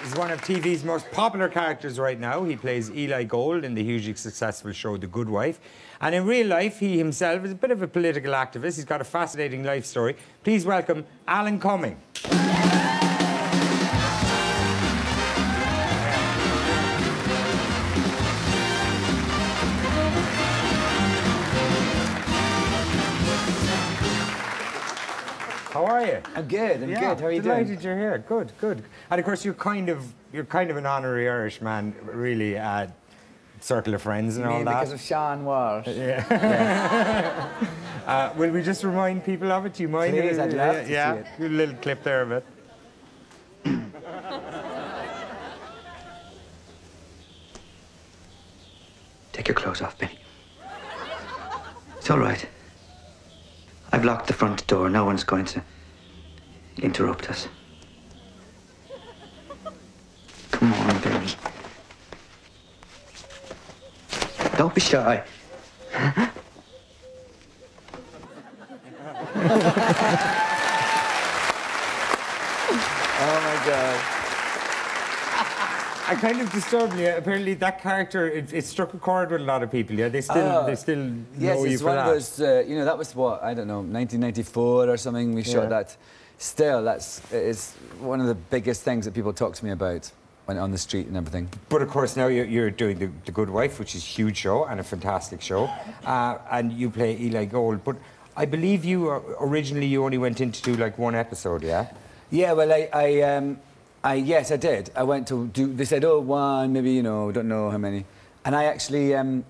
He's one of TV's most popular characters right now. He plays Eli Gold in the hugely successful show The Good Wife. And in real life, he himself is a bit of a political activist. He's got a fascinating life story. Please welcome Alan Cumming. How are you? I'm good. I'm good. How are you doing? Delighted you're here. Good, good. And of course, you're kind of an honorary Irishman, really. Circle of friends and all that. Because of Sean Walsh. Yeah. Will we just remind people of it? Do you mind? Please, I'd love to see it. A little clip there of it. Take your clothes off, Benny. It's all right. I've locked the front door. No one's going to interrupt us. Come on, Benny. Don't be shy. Oh, my God. I kind of disturbed me. Apparently, that character, it struck a chord with a lot of people. Yeah, they still know you for that. Yes, it's one of those. You know, that was what, I don't know, 1994 or something. We shot that. Still, it's one of the biggest things that people talk to me about when on the street and everything. But of course, now you're doing the Good Wife, which is a huge show and a fantastic show, and you play Eli Gold. But I believe you originally you only went in to do like one episode, yeah? Yeah, well, yes, I did. I went to do. They said, oh, one, maybe, you know, don't know how many. And I actually, it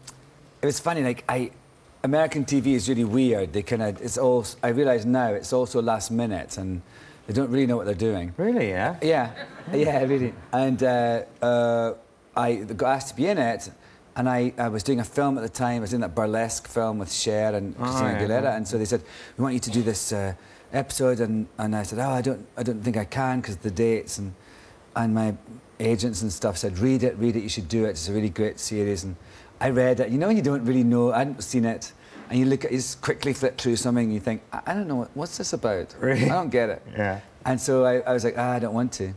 was funny. Like American TV is really weird. They kind of, it's all. I realise now it's also last minute, and they don't really know what they're doing. Really? Yeah. Yeah, yeah, really. And I got asked to be in it, and I was doing a film at the time. I was in that burlesque film with Cher and Christina Aguilera, and so they said, we want you to do this episode, and I said, oh, I don't think I can because the dates, and my agents and stuff said, read it, you should do it. It's a really great series, and I read it. You know when you don't really know, I hadn't seen it, and you look at, you just quickly flip through something, and you think, I don't know, what's this about? Really? I don't get it. Yeah. And so I was like, I don't want to.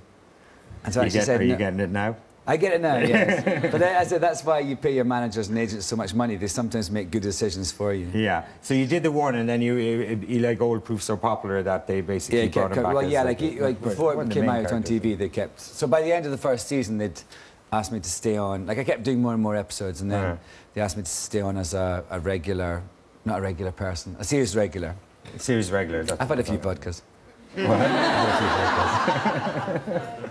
And so Are you getting it now? I get it now, yes. But then I said that's why you pay your managers and agents so much money. They sometimes make good decisions for you. Yeah. So you did the one, and then Eli Gold proved so popular that they basically brought him back. Well, yeah, like before it came out on TV, they kept. So by the end of the first season, they'd asked me to stay on. Like I kept doing more and more episodes, and then they asked me to stay on as a regular, not a regular person, a series regular. A series regular. I've had a few vodkas. What? I've had a few vodkas.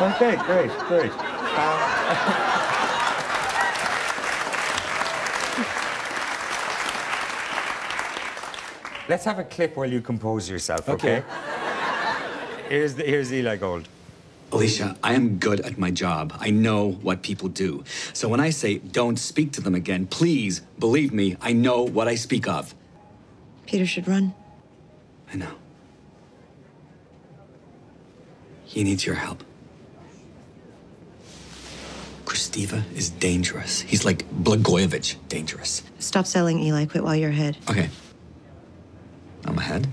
Okay, great. Let's have a clip while you compose yourself, okay? Here's Eli Gold. Alicia, I am good at my job. I know what people do. So when I say don't speak to them again, please believe me, I know what I speak of. Peter should run. I know. He needs your help. Kristiva is dangerous. He's like Blagojevich dangerous. Stop selling, Eli. Quit while you're ahead. Okay. I'm ahead.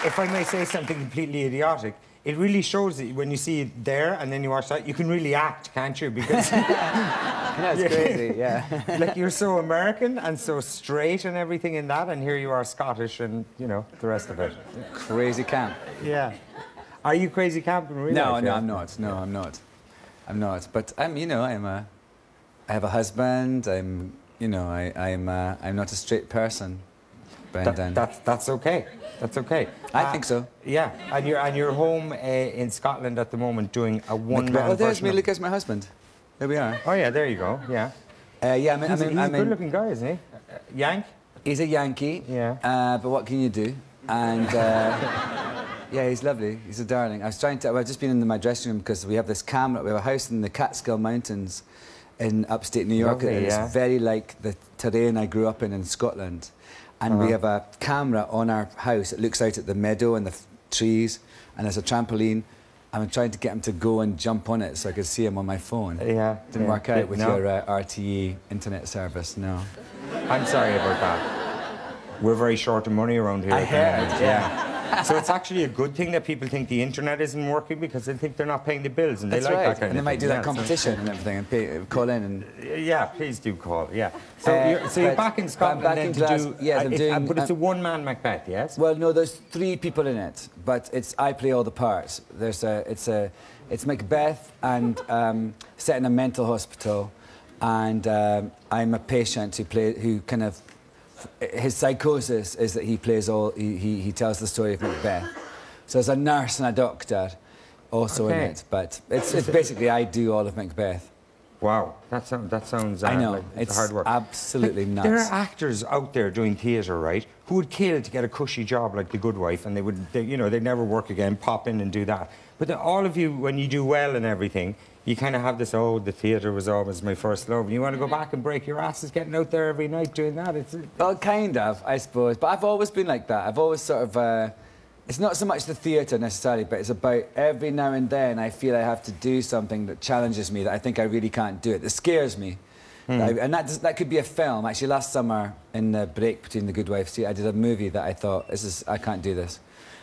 If I may say something completely idiotic, it really shows that when you see it there and then you watch that, you can really act, can't you? Because That's crazy, yeah. like you're so American and so straight and everything in that, and here you are Scottish and, you know, the rest of it. Crazy camp. Yeah. Are you crazy camp in real life? No, I'm not. No, I'm not. I'm not. But you know, I have a husband. I'm not a straight person. That's okay. That's okay. I think so. Yeah, and you're home in Scotland at the moment doing a one-man. Oh, there's me. Look, as my husband. There we are. Oh yeah, there you go. Yeah. Yeah, He's a good-looking guy, isn't he? Yank. He's a Yankee. Yeah. But what can you do? And yeah, he's lovely. He's a darling. I've just been in my dressing room because we have this camera. We have a house in the Catskill Mountains in upstate New York. Lovely, and it's very like the terrain I grew up in Scotland. And we have a camera on our house that looks out at the meadow and the trees, and there's a trampoline. I'm trying to get him to go and jump on it so I could see him on my phone. Yeah. Didn't work out with your RTE internet service, no. I'm sorry about that. We're very short of money around here. I at the heard, moment, yeah. So it's actually a good thing that people think the internet isn't working because they think they're not paying the bills and That's they like right. that kind And they of might thing. do that competition and everything and call in and... Yeah, please do call, yeah. So you're back in Scotland back then in to Glasgow. do... Yes, I'm doing... but it's a one-man Macbeth, yes? Well, no, there's 3 people in it, but I play all the parts. It's Macbeth and set in a mental hospital, and I'm a patient who kind of... His psychosis is that he plays he tells the story of Macbeth. So there's a nurse and a doctor also in it, but it's basically I do all of Macbeth. Wow, that sounds I know, like it's hard work. absolutely nuts. There are actors out there doing theatre, right, who would kill to get a cushy job like The Good Wife, and they'd never work again, pop in and do that. But all of you, when you do well and everything, you kind of have this, oh, the theatre was always my first love, and you want to go back and break your asses getting out there every night doing that. Well, kind of, I suppose. But I've always been like that. I've always sort of... it's not so much the theatre necessarily, but it's about every now and then I feel I have to do something that challenges me, that I think I really can't do it, that scares me. And that could be a film. Actually, last summer, in the break between The Good Wife, I did a movie that I thought, I can't do this.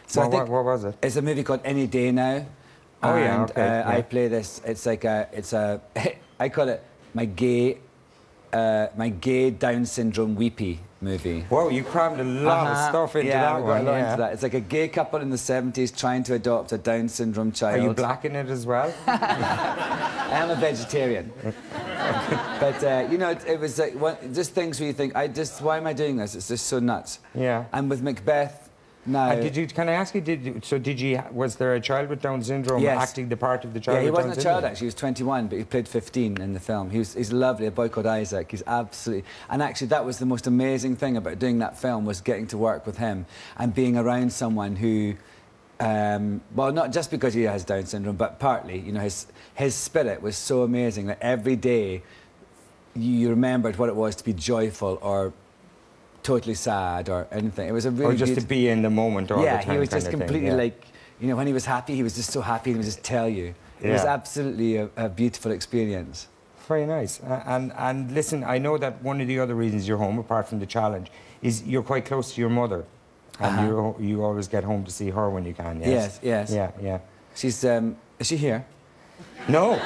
So what was it? It's a movie called Any Day Now. Oh, and, yeah, okay. Yeah. I play this, it's I call it my gay Down syndrome weepy movie. Whoa, you crammed a lot of stuff into that one. Into that. It's like a gay couple in the 70s trying to adopt a Down syndrome child. Are you black in it as well? I am a vegetarian. But, you know, it was like, just things where you think, why am I doing this? It's just so nuts. Yeah. And with Macbeth, now... Can I ask you, was there a child with Down syndrome acting the part of the child with Down syndrome? Yeah, he wasn't a child, actually. He was 21, but he played 15 in the film. He's lovely, a boy called Isaac. He's absolutely... And actually, that was the most amazing thing about doing that film, was getting to work with him and being around someone who... well, not just because he has Down syndrome, but partly, you know, his spirit was so amazing that every day you remembered what it was to be joyful or totally sad or anything. It was a really... Or just to be in the moment all the time. Yeah, he was just completely like... You know, when he was happy, he was just so happy, he would just tell you. It was absolutely a beautiful experience. Very nice. And listen, I know that one of the other reasons you're home, apart from the challenge, is you're quite close to your mother. And you always get home to see her when you can, yes? Yes, yes. Yeah. She's... is she here? No.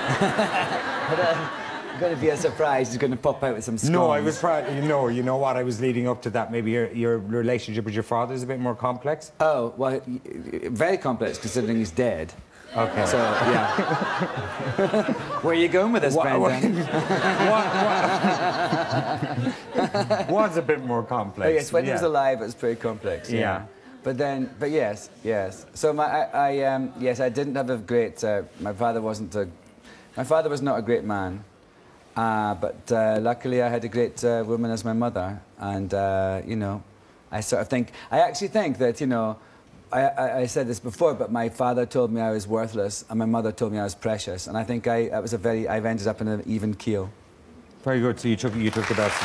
Going to be a surprise. She's going to pop out with some scones. No, I was proud. You know what? I was leading up to that. Maybe your relationship with your father is a bit more complex. Oh well, very complex considering he's dead. Okay. So yeah. Where are you going with this, Brendan? Was a bit more complex. Oh, yes, when he was alive, it was pretty complex. Yeah. But yes. So yes, I didn't have a great. My father was not a great man. But luckily I had a great woman as my mother, and you know, I actually think that, you know, I said this before, but my father told me I was worthless, and my mother told me I was precious, and I think I've ended up in an even keel. Very good. So you took the best.